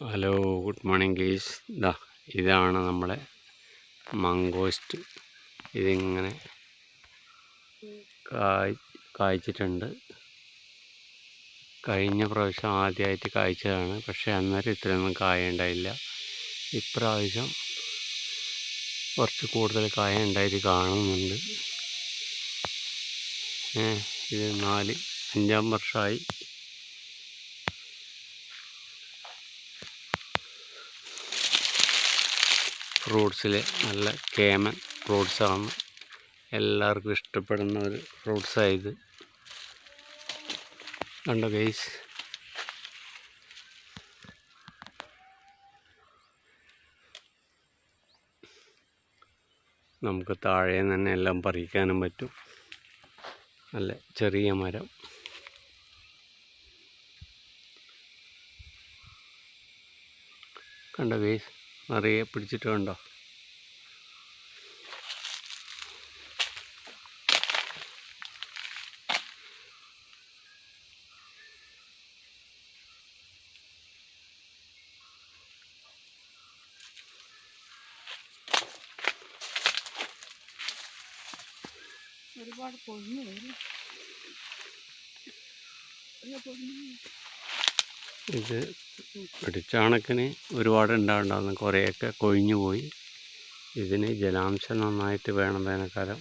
Hello, good morning ഗീസ്. ഇതാണ് നമ്മളെ മംഗോസ്റ്റ്. ഇതിങ്ങനെ കായ്ച്ചിട്ടുണ്ട്. കഴിഞ്ഞ പ്രാവശ്യം ആദ്യമായിട്ട് കായ്ച്ചതാണ്, പക്ഷേ അന്നേരം ഇത്രയൊന്നും കായ ഉണ്ടായില്ല. ഇപ്രാവശ്യം കുറച്ച് കൂടുതൽ കായ ഉണ്ടായിട്ട് കാണുന്നുണ്ട്. ഇത് 4-5 വർഷമായി. ഫ്രൂട്ട്സിൽ നല്ല കേമൻ ഫ്രൂട്ട്സാണ്, എല്ലാവർക്കും ഇഷ്ടപ്പെടുന്ന ഒരു ഫ്രൂട്ട്സായത്. കണ്ടോ ഗൈസ്, നമുക്ക് താഴെ തന്നെ എല്ലാം പറിക്കാനും പറ്റും. നല്ല ചെറിയ മരം. കണ്ടോ ഗൈസ്, നിറയെ പിടിച്ചിട്ടുണ്ടോ? ഒരുപാട് പൊഴിഞ്ഞു വരും. ഇത് പിടിച്ച കണക്കിന് ഒരുപാട് ഉണ്ടാവുണ്ടാകുന്നു, കുറേയൊക്കെ കൊഴിഞ്ഞു പോയി. ഇതിന് ജലാംശം നന്നായിട്ട് വേണം വേനൽക്കാലം.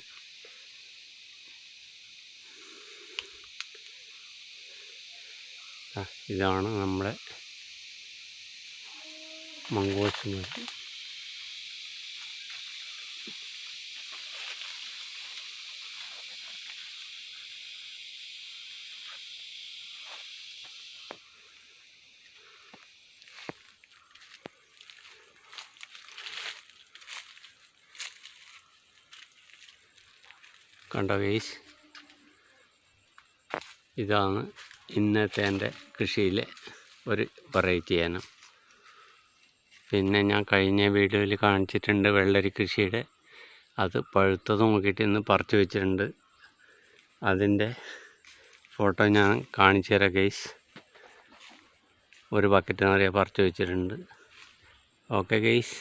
ഇതാണ് നമ്മുടെ മംഗോസ്റ്റ് മരം. കണ്ടോ ഗൈസ്, ഇതാണ് ഇന്നത്തെ എൻ്റെ കൃഷിയിലെ ഒരു വെറൈറ്റി ഇനം. പിന്നെ ഞാൻ കഴിഞ്ഞ വീഡിയോയിൽ കാണിച്ചിട്ടുണ്ട് വെള്ളരി കൃഷിയുടെ. അത് പഴുത്തത് നോക്കിയിട്ട് ഇന്ന് പറിച്ചു വെച്ചിട്ടുണ്ട്. അതിൻ്റെ ഫോട്ടോ ഞാൻ കാണിച്ചു തരാം ഗൈസ്. ഒരു ബക്കറ്റ് നിറയെ പറിച്ചു വെച്ചിട്ടുണ്ട്. Okay guys.